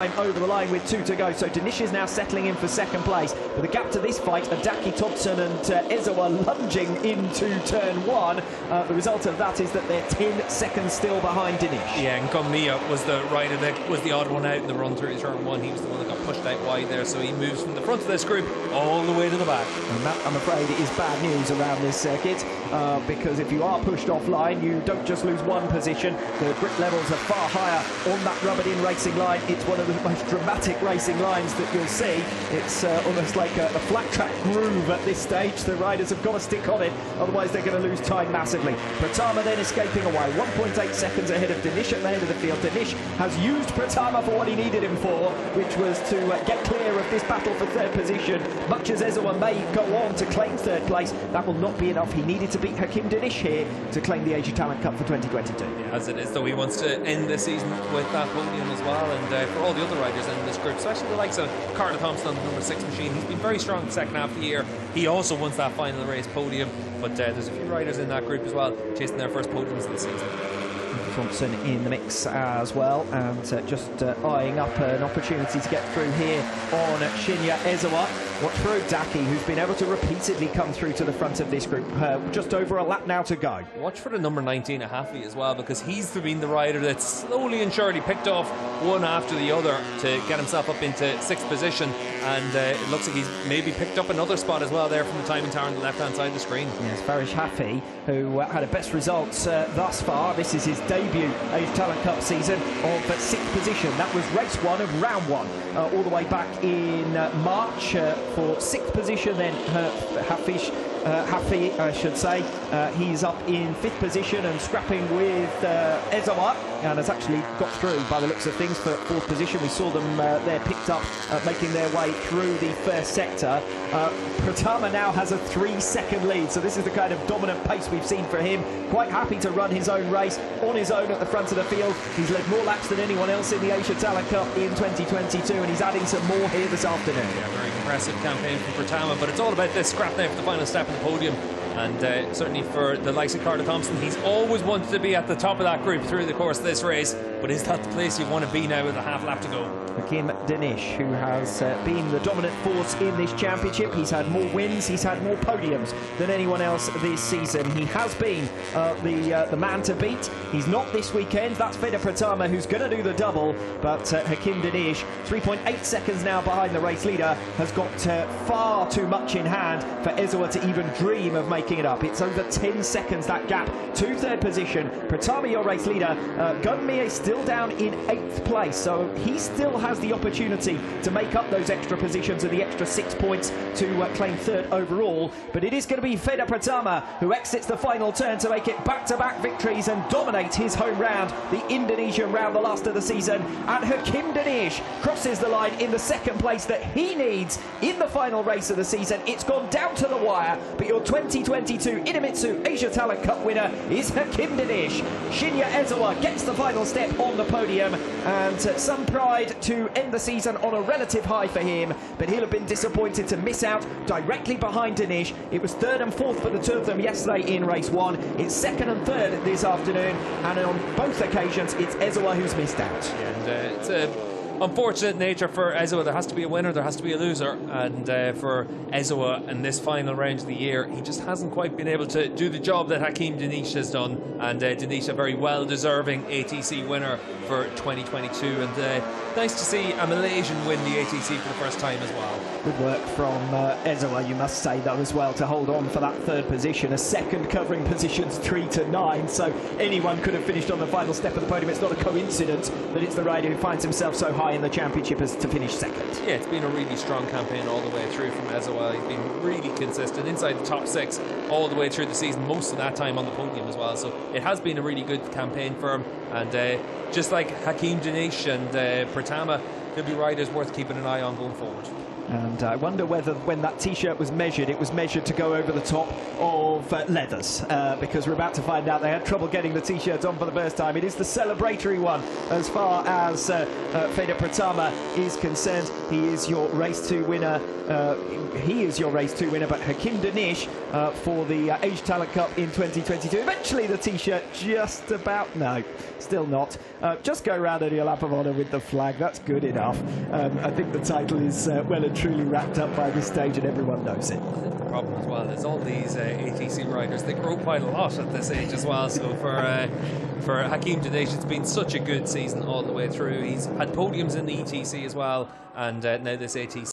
over the line with 2 to go, so Danish is now settling in for second place. With a gap to this fight, Adaki, Thompson and Ezoa lunging into turn 1. The result of that is that they're 10 seconds still behind Danish. Yeah, and Gumia was the rider that was the odd one out in the run through turn 1. He was the one that got pushed out wide there, so he moves from the front of this group all the way to the back. And that, I'm afraid, is bad news around this circuit, because if you are pushed offline, you don't just lose one position. The grip levels are far higher on that rubbered-in racing line. It's one of the most dramatic racing lines that you'll see. It's almost like a flat track groove at this stage. The riders have got to stick on it, otherwise they're going to lose time massively. Pratama then escaping away, 1.8 seconds ahead of Danish at the end of the field. Danish has used Pratama for what he needed him for, which was to get clear of this battle for third position. Much as Ezoa may go on to claim third place, that will not be enough. He needed to beat Hakim Danish here to claim the Asia Talent Cup for 2022. Yeah, as it is, though, he wants to end the season with that podium as well, and for all the other riders in this group, especially the likes of Carter Thompson on the number 6 machine. He's been very strong in the second half of the year. He also wants that final race podium, but there's a few riders in that group as well chasing their first podiums of the season. Thompson in the mix as well, and just eyeing up an opportunity to get through here on Shinya Ezoa. Watch for Odaki, who's been able to repeatedly come through to the front of this group. Just over a lap now to go. Watch for the number 19 at Haffley as well, because he's been the rider that's slowly and surely picked off one after the other to get himself up into 6th position, and it looks like he's maybe picked up another spot as well there from the timing tower on the left hand side of the screen. Yes, Farish Haffey, who had a best results thus far. This is his debut Asia Talent Cup season of 6th position. That was race 1 of round 1, all the way back in March for 6th position. Then Haffey, I should say, he's up in 5th position and scrapping with Ezoa, and has actually got through by the looks of things for 4th position. We saw them there picked up, making their way through the first sector. Pratama now has a 3-second lead, so this is the kind of dominant pace we've seen for him. Quite happy to run his own race on his own at the front of the field. He's led more laps than anyone else in the Asia Talent Cup in 2022, and he's adding some more here this afternoon. Yeah, very impressive campaign from Pratama, but it's all about this scrap now for the final step of the podium. And certainly for the likes of Carter Thompson, he's always wanted to be at the top of that group through the course of this race, but is that the place you want to be now with a half lap to go? Hakim Danish, who has been the dominant force in this championship. He's had more wins, he's had more podiums than anyone else this season. He has been the man to beat. He's not this weekend. That's Veda Pratama, who's going to do the double, but Hakim Danish, 3.8 seconds now behind the race leader, has got far too much in hand for Ezoa to even dream of making it up. It's over 10 seconds, that gap to 3rd position. Pratama, your race leader. Gunmi is still down in 8th place, so he still has the opportunity to make up those extra positions and the extra 6 points to claim 3rd overall. But it is going to be Veda Pratama who exits the final turn to make it back-to-back victories and dominate his home round, the Indonesian round, the last of the season. And Hakim Danish crosses the line in the 2nd place that he needs in the final race of the season. It's gone down to the wire, but your 2022 Idemitsu Asia Talent Cup winner is Hakim Danish. Shinya Ezoa gets the final step on the podium, and some pride to end the season on a relative high for him, but he'll have been disappointed to miss out directly behind Danish. It was 3rd and 4th for the two of them yesterday in race 1. It's 2nd and 3rd this afternoon, and on both occasions it's Ezoa who's missed out. Yeah, and it's a unfortunate nature for Ezoa. There has to be a winner, there has to be a loser, and for Ezoa in this final round of the year, he just hasn't quite been able to do the job that Hakim Danish has done, and Danish a very well deserving ATC winner for 2022, and nice to see a Malaysian win the ATC for the first time as well. Good work from Ezoa, you must say, though, as well, to hold on for that 3rd position. A 2nd covering positions 3 to 9, so anyone could have finished on the final step of the podium. It's not a coincidence that it's the rider who finds himself so high in the championship as to finish 2nd. Yeah, it's been a really strong campaign all the way through from Ezoa. He's been really consistent inside the top 6 all the way through the season, most of that time on the podium as well, so it has been a really good campaign for him. And just like Hakim Danish and Pratama, there'll be riders worth keeping an eye on going forward. And I wonder whether when that T-shirt was measured, it was measured to go over the top of leathers, because we're about to find out they had trouble getting the T-shirt on for the first time. It is the celebratory one as far as Veda Pratama is concerned. He is your race 2 winner. But Hakim Danish for the Asia Talent Cup in 2022. Eventually the T-shirt just about, no, still not. Just go around on your lap of honour with the flag. That's good enough. enough, I think the title is well and truly wrapped up by this stage, and everyone knows it. The problem as well is all these ATC riders, they grow quite a lot at this age as well. So for Hakeem Dinesh, it's been such a good season all the way through. He's had podiums in the ETC as well, and now this ATC.